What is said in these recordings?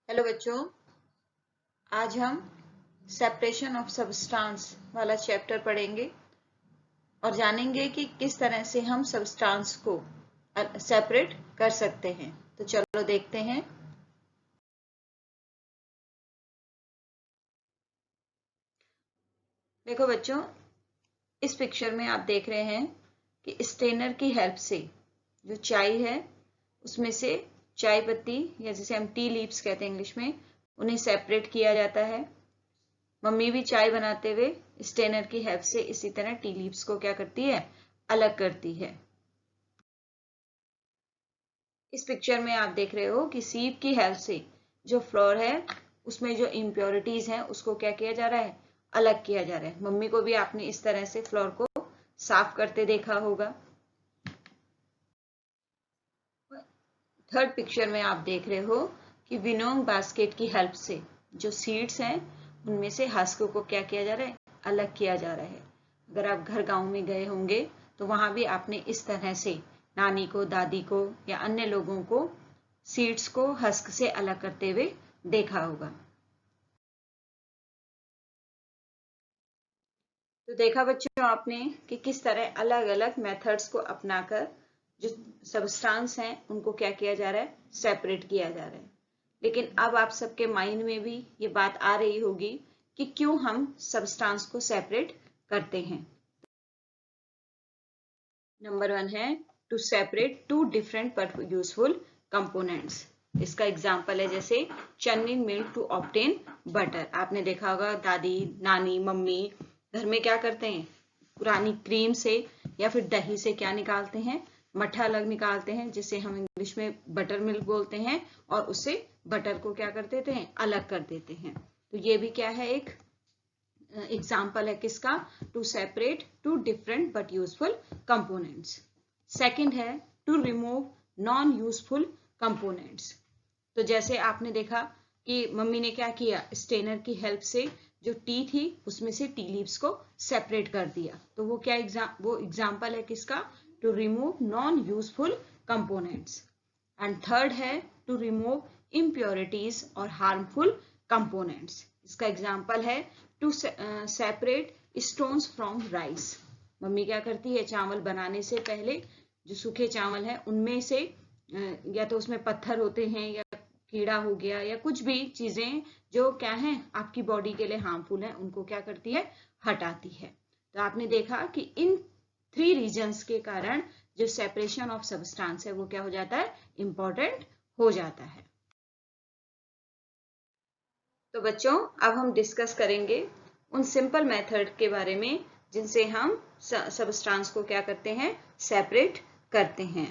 Hello बच्चों, आज हम सेपरेशन ऑफ सब्सटेंस वाला चैप्टर पढ़ेंगे और जानेंगे कि किस तरह से हम सब्सटेंस को सेपरेट कर सकते हैं। तो चलो देखते हैं। देखो बच्चों, इस पिक्चर में आप देख रहे हैं कि स्टेनर की हेल्प से जो चाय है उसमें से चाय पत्ती या जिसे हम टी लीव्स कहते हैं इंग्लिश में, उन्हें सेपरेट किया जाता है। मम्मी भी चाय बनाते हुए स्टेनर की हेल्प से इसी तरह टी लीव्स को क्या करती है, अलग करती है। इस पिक्चर में आप देख रहे हो कि सीप की हेल्प से जो फ्लोर है उसमें जो इम्प्योरिटीज हैं उसको क्या किया जा रहा है, अलग किया जा रहा है। मम्मी को भी आपने इस तरह से फ्लोर को साफ करते देखा होगा। थर्ड पिक्चर में आप देख रहे हो कि विनोइंग बास्केट की हेल्प से जो सीड्स हैं उनमें से हस्क को क्या किया जा रहा है, अलग किया जा रहा है। अगर आप घर गांव में गए होंगे तो वहां भी आपने इस तरह से नानी को, दादी को या अन्य लोगों को सीड्स को हस्क से अलग करते हुए देखा होगा। तो देखा बच्चों आपने कि किस तरह अलग अलग मेथड्स को अपनाकर जो सब्सटेंस हैं उनको क्या किया जा रहा है, सेपरेट किया जा रहा है। लेकिन अब आप सबके माइंड में भी ये बात आ रही होगी कि क्यों हम सब्सटेंस को सेपरेट करते हैं। नंबर 1 है to separate two different but useful components. इसका एग्जाम्पल है जैसे churning milk to obtain butter. आपने देखा होगा दादी, नानी, मम्मी घर में क्या करते हैं, पुरानी क्रीम से या फिर दही से क्या निकालते हैं, मट्ठा अलग निकालते हैं जिसे हम इंग्लिश में बटर मिल्क बोलते हैं, और उससे बटर को क्या कर देते हैं, अलग कर देते हैं। तो ये भी क्या है, एक एग्जाम्पल है किसका, to separate two different but useful components. Second है to remove non useful components. तो जैसे आपने देखा कि मम्मी ने क्या किया, स्टेनर की हेल्प से जो टी थी उसमें से टी लीव्स को सेपरेट कर दिया। तो वो क्या वो एग्जाम्पल है किसका, to remove non useful components. And third है टू रिमूव इम्प्योरिटीज और हार्मफुल कंपोनेंट्स। इसका एग्जाम्पल है to separate stones from rice. Mummy क्या करती है, चावल बनाने से पहले जो सूखे चावल है उनमें से या तो उसमें पत्थर होते हैं या कीड़ा हो गया या कुछ भी चीजें जो क्या है आपकी बॉडी के लिए हार्मफुल है, उनको क्या करती है, हटाती है। तो आपने देखा कि इन 3 रीजन्स के कारण जो सेपरेशन ऑफ सब्सटेंस है वो क्या हो जाता है, इंपॉर्टेंट हो जाता है। तो बच्चों अब हम डिस्कस करेंगे उन सिंपल मेथड के बारे में जिनसे हम सब्सटेंस को क्या करते हैं, सेपरेट करते हैं।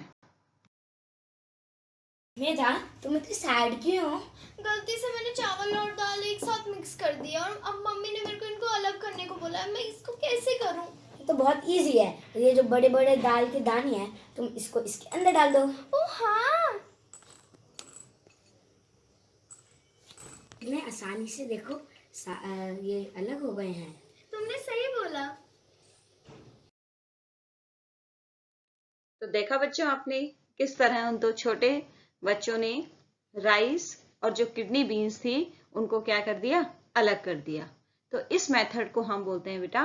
मेधा, तुम इतनी सैड क्यों हो? गलती से मैंने चावल और दाल एक साथ मिक्स कर दिया और अब मम्मी ने मेरे को इनको अलग करने को बोला है। मैं इसको कैसे करूं? ये तो बहुत इजी है। ये जो बड़े बड़े दाल के दाने हैं, तुम इसको इसके अंदर डाल दो। ओ हाँ, कितने आसानी से देखो ये अलग हो गए हैं। तुमने सही बोला। तो देखा बच्चों आपने किस तरह उन 2 छोटे बच्चों ने राइस और जो किडनी बीन्स थी उनको क्या कर दिया, अलग कर दिया। तो इस मेथड को हम बोलते हैं बेटा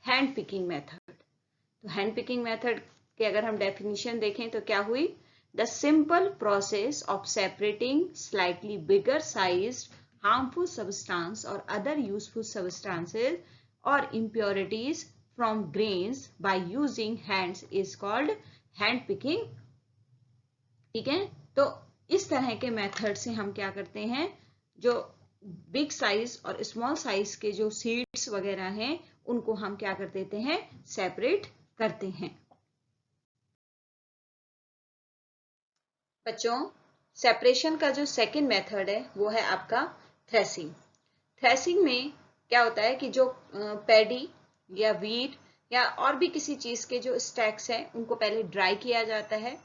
हैंड पिकिंग मेथड। तो हैंड पिकिंग मेथड के अगर हम डेफिनेशन देखें तो क्या हुई, the simple process of separating slightly bigger sized harmful substance or other useful substances or impurities from grains by using hands is called hand picking। ठीक है, तो इस तरह के मेथड से हम क्या करते हैं, जो बिग साइज और स्मॉल साइज के जो सीड्स वगैरह हैं उनको हम क्या कर देते हैं, सेपरेट करते हैं। बच्चों, सेपरेशन का जो सेकंड मेथड है वो है आपका थ्रेसिंग। थ्रेसिंग में क्या होता है कि जो पैडी या वीट या और भी किसी चीज के जो स्टैक्स हैं उनको पहले ड्राई किया जाता है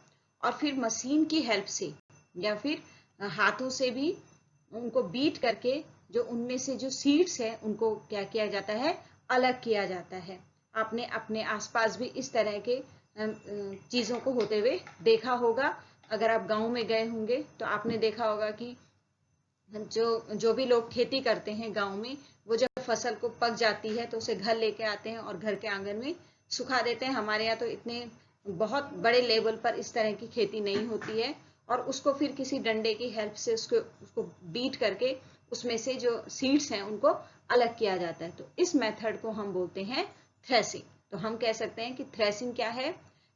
और फिर मशीन की हेल्प से या फिर हाथों से भी उनको बीट करके जो उनमें से जो सीड्स है उनको क्या किया जाता है, अलग किया जाता है। आपने अपने आसपास भी इस तरह के चीजों को होते हुए देखा होगा। अगर आप गांव में गए होंगे तो आपने देखा होगा कि जो भी लोग खेती करते हैं गांव में, वो जब फसल को पक जाती है तो उसे घर लेके आते हैं और घर के आंगन में सुखा देते हैं। हमारे यहाँ तो इतने बहुत बड़े लेवल पर इस तरह की खेती नहीं होती है, और उसको फिर किसी डंडे की हेल्प से उसको बीट करके उसमें से जो सीड्स हैं उनको अलग किया जाता है। तो इस मेथड को हम बोलते हैं थ्रेसिंग। तो हम कह सकते हैं कि थ्रेसिंग क्या है?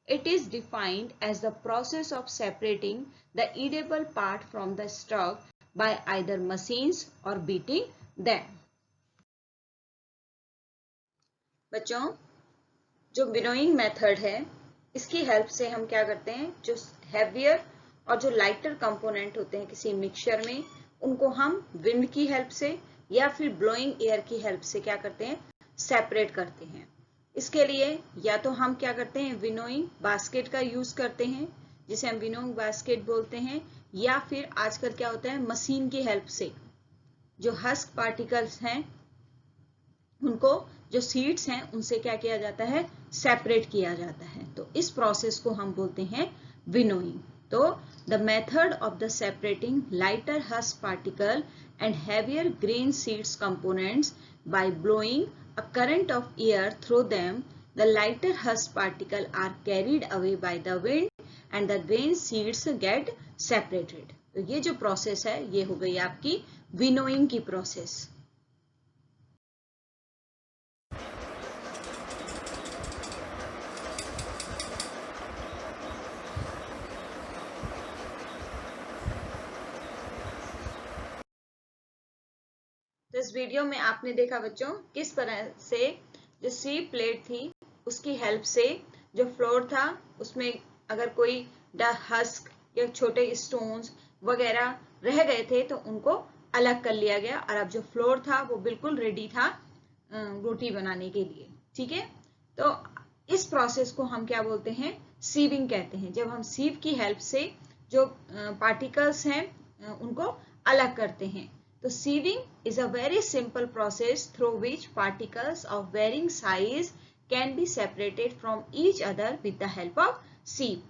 It is defined as the process of separating the edible part from the stalk by either machines or beating them. बच्चों, जो विनोइंग मेथड है, इसकी हेल्प से हम क्या करते हैं, जो हैवियर और जो लाइटर कंपोनेंट होते हैं किसी मिक्सचर में, उनको हम विंड की हेल्प से या फिर ब्लोइंग एयर की हेल्प से क्या करते हैं, सेपरेट करते हैं। इसके लिए या तो हम क्या करते हैं, विनोइंग बास्केट का यूज करते हैं, जिसे हम विनोइंग बास्केट बोलते हैं, या फिर आजकल क्या होता है, मशीन की हेल्प से जो हस्क पार्टिकल्स हैं उनको, जो सीड्स हैं उनसे क्या किया जाता है, सेपरेट किया जाता है। तो इस प्रोसेस को हम बोलते हैं विनोइंग। तो the method of the separating lighter husk particle and heavier grain seeds components by blowing a current of air through them, the lighter husk particles are carried away by the wind and the grain seeds get separated. तो ये जो process है ये हो गई आपकी winnowing की process. तो इस वीडियो में आपने देखा बच्चों किस तरह से जो सीड प्लेट थी उसकी हेल्प से जो फ्लोर था उसमें अगर कोई हस्क या छोटे स्टोन्स वगैरह रह गए थे तो उनको अलग कर लिया गया, और अब जो फ्लोर था वो बिल्कुल रेडी था रोटी बनाने के लिए। ठीक है, तो इस प्रोसेस को हम क्या बोलते हैं, सीविंग कहते हैं। जब हम सीव की हेल्प से जो पार्टिकल्स हैं उनको अलग करते हैं। तो sieving is a very simple process through which particles of varying size can be separated from each other with the help of sieve.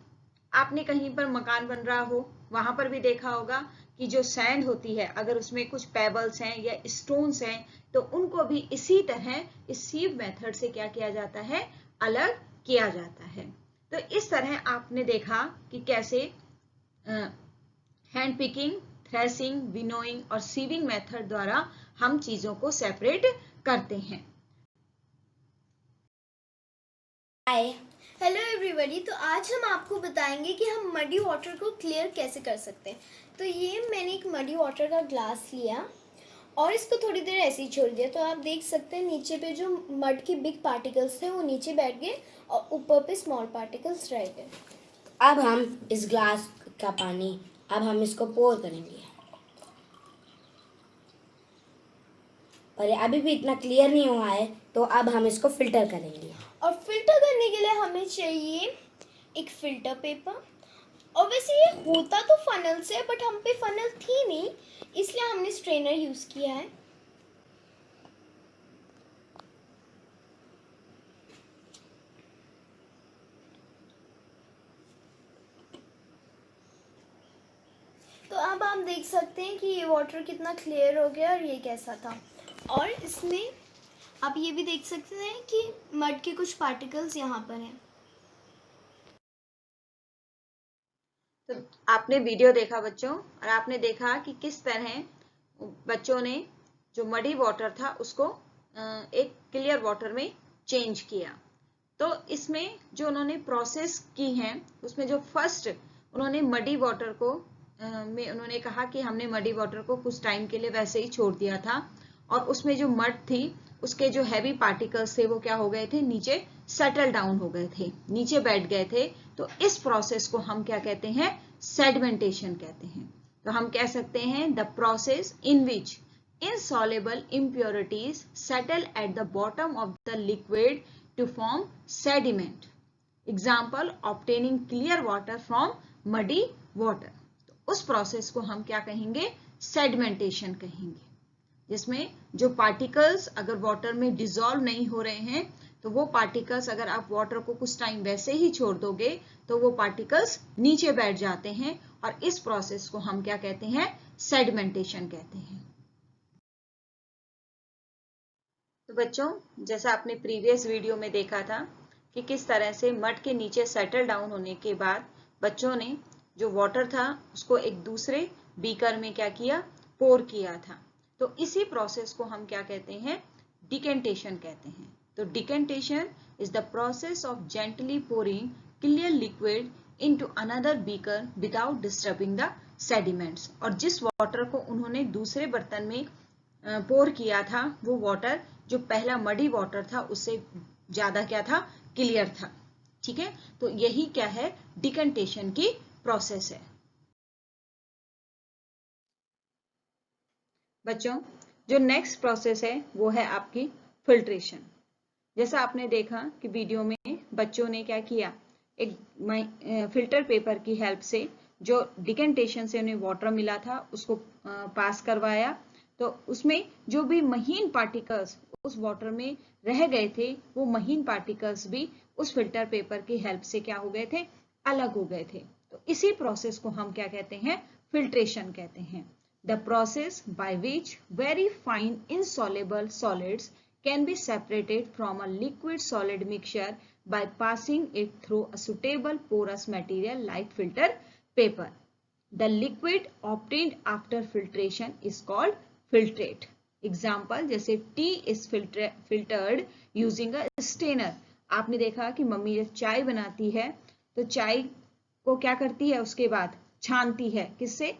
आपने कहीं पर मकान बन रहा हो, वहां पर भी देखा होगा कि जो सैंड होती है, अगर उसमें कुछ पेबल्स हैं या स्टोन्स हैं, तो उनको भी इसी तरह इस सीव मेथड से क्या किया जाता है, अलग किया जाता है। तो इस तरह आपने देखा कि कैसे हैंड पिकिंग, थ्रेसिंग, विनोइंग और सीविंग मेथड द्वारा हम चीजों को सेपरेट करते हैं। हाय, हेलो एवरीबॉडी। तो आज हम आपको बताएंगे कि हम मडी वाटर को क्लियर कैसे कर सकते हैं। तो ये मैंने एक मडी वाटर का ग्लास लिया और इसको थोड़ी देर ऐसे ही छोड़ दिया। तो आप देख सकते हैं नीचे पे जो मड के बिग पार्टिकल्स थे वो नीचे बैठ गए और ऊपर पे स्मॉल पार्टिकल्स रह गए। अब हम इस ग्लास का पानी, अब हम इसको पोर करेंगे, पर अभी भी इतना क्लियर नहीं हुआ है, तो अब हम इसको फिल्टर करेंगे। और फिल्टर करने के लिए हमें चाहिए एक फिल्टर पेपर। और वैसे ये होता तो फनल से, बट हम पे फनल थी नहीं, इसलिए हमने स्ट्रेनर यूज किया है। तो अब आप देख सकते हैं कि ये वाटर कितना क्लियर हो गया और ये कैसा था। और इसमें आप ये भी देख सकते हैं कि मड के कुछ पार्टिकल्स यहाँ पर हैं। तो आपने वीडियो देखा बच्चों, और आपने देखा कि किस तरह बच्चों ने जो मडी वाटर था उसको एक क्लियर वाटर में चेंज किया। तो इसमें जो उन्होंने प्रोसेस की है उसमें जो फर्स्ट उन्होंने मडी वाटर को में उन्होंने कहा कि हमने मडी वाटर को कुछ टाइम के लिए वैसे ही छोड़ दिया था, और उसमें जो मड थी उसके जो हैवी पार्टिकल्स थे वो क्या हो गए थे, नीचे सेटल डाउन हो गए थे, नीचे बैठ गए थे। तो इस प्रोसेस को हम क्या कहते हैं, सेडिमेंटेशन कहते हैं। तो हम कह सकते हैं the process in which insoluble impurities settle at the bottom of the liquid to form sediment. Example, obtaining clear water from muddy water. तो उस प्रोसेस को हम क्या कहेंगे, सेडिमेंटेशन कहेंगे, जिसमें जो पार्टिकल्स अगर वाटर में डिसॉल्व नहीं हो रहे हैं तो वो पार्टिकल्स अगर आप वाटर को कुछ टाइम वैसे ही छोड़ दोगे तो वो पार्टिकल्स नीचे बैठ जाते हैं, और इस प्रोसेस को हम क्या कहते हैं, सेडिमेंटेशन कहते हैं। तो बच्चों, जैसा आपने प्रीवियस वीडियो में देखा था कि किस तरह से मड के नीचे सेटल डाउन होने के बाद बच्चों ने जो वाटर था उसको एक दूसरे बीकर में क्या किया, पोर किया था। तो इसी प्रोसेस को हम क्या कहते हैं, डिकेंटेशन कहते हैं। तो decantation is the process of gently pouring clear liquid into another beaker without disturbing the sediments. और जिस वाटर को उन्होंने दूसरे बर्तन में पोर किया था वो वाटर जो पहला मडी वाटर था उससे ज्यादा क्या था, क्लियर था। ठीक है, तो यही क्या है, डिकेंटेशन की प्रोसेस है। बच्चों, जो नेक्स्ट प्रोसेस है वो है आपकी फिल्ट्रेशन। जैसा आपने देखा कि वीडियो में बच्चों ने क्या किया, एक फिल्टर पेपर की हेल्प से जो डिकेंटेशन से उन्हें वाटर मिला था उसको पास करवाया। तो उसमें जो भी महीन पार्टिकल्स उस वाटर में रह गए थे वो महीन पार्टिकल्स भी उस फिल्टर पेपर की हेल्प से क्या हो गए थे, अलग हो गए थे। तो इसी प्रोसेस को हम क्या कहते हैं, फिल्ट्रेशन कहते हैं। The process by which very fine insoluble solids can be separated from a liquid solid mixture by passing it through a suitable porous material like filter paper. The liquid obtained after filtration is called filtrate. Example, जैसे tea is filtered using a strainer. आपने देखा कि mummy जब चाय बनाती है तो चाय को क्या करती है, उसके बाद छानती है, किससे,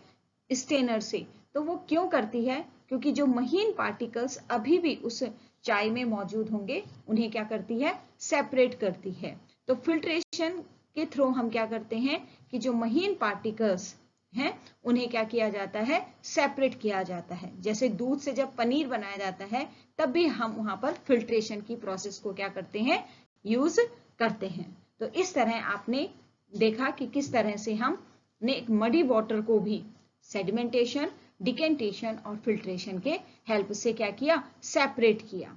स्टेनर से। तो वो क्यों करती है, क्योंकि जो महीन पार्टिकल्स अभी भी उस चाय में मौजूद होंगे उन्हें क्या करती है, सेपरेट करती है। तो फिल्ट्रेशन के थ्रू हम क्या करते हैं कि जो महीन पार्टिकल्स हैं उन्हें क्या किया जाता है, सेपरेट किया जाता है। जैसे दूध से जब पनीर बनाया जाता है तब भी हम वहां पर फिल्ट्रेशन की प्रोसेस को क्या करते हैं, यूज करते हैं। तो इस तरह आपने देखा कि किस तरह से हमने एक मडी वाटर को भी सेडिमेंटेशन, डिकेंटेशन और फिल्ट्रेशन के हेल्प से क्या किया, सेपरेट किया।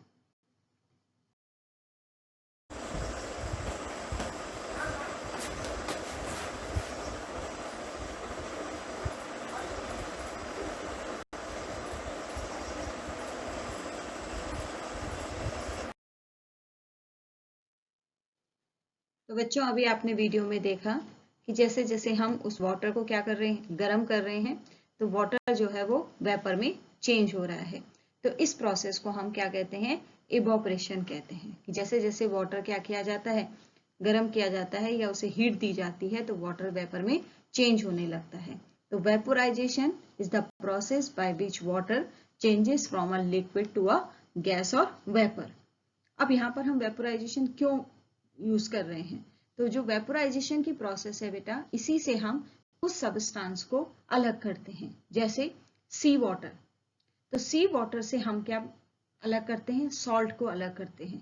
तो बच्चों, अभी आपने वीडियो में देखा कि जैसे जैसे हम उस वाटर को क्या कर रहे हैं, गर्म कर रहे हैं, तो वाटर जो है वो वेपर में चेंज हो रहा है। तो इस प्रोसेस को हम क्या कहते हैं, इवोपरेशन कहते हैं। कि जैसे जैसे वाटर क्या किया जाता है, गर्म किया जाता है या उसे हीट दी जाती है तो वाटर वेपर में चेंज होने लगता है। तो vaporization is the process by which water changes from a liquid to a gas और वेपर। अब यहाँ पर हम वेपोराइजेशन क्यों यूज कर रहे हैं, तो जो वेपोराइजेशन की प्रोसेस है बेटा, इसी से हम उस सब्सटेंस को अलग करते हैं। जैसे सी वाटर, तो सी वाटर से हम क्या अलग करते हैं, सॉल्ट को अलग करते हैं।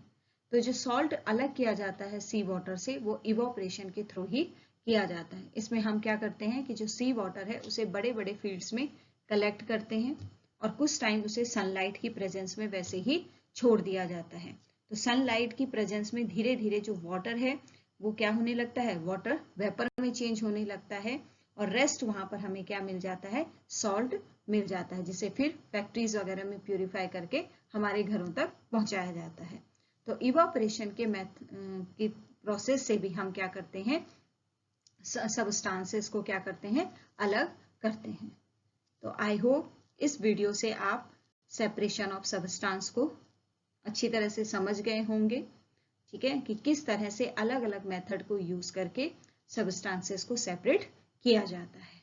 तो जो सॉल्ट अलग किया जाता है सी वाटर से वो इवोपरेशन के थ्रू ही किया जाता है। इसमें हम क्या करते हैं कि जो सी वाटर है उसे बड़े बड़े फील्ड्स में कलेक्ट करते हैं और कुछ टाइम उसे सनलाइट की प्रेजेंस में वैसे ही छोड़ दिया जाता है। तो सनलाइट की प्रेजेंस में धीरे धीरे जो वाटर है वो क्या होने लगता है, वाटर वेपर में चेंज होने लगता है और रेस्ट वहां पर हमें क्या मिल जाता है, सॉल्ट मिल जाता है, जिसे फिर फैक्ट्रीज वगैरह में प्यूरिफाई करके हमारे घरों तक पहुंचाया जाता है। तो इवापोरेशन के की प्रोसेस से भी हम क्या करते हैं, सबस्टांसेस को क्या करते हैं, अलग करते हैं। तो आई होप इस वीडियो से आप सेपरेशन ऑफ सबस्टांस को अच्छी तरह से समझ गए होंगे। ठीक है, कि किस तरह से अलग अलग मेथड को यूज करके सबस्टांसेस को सेपरेट किया जाता है।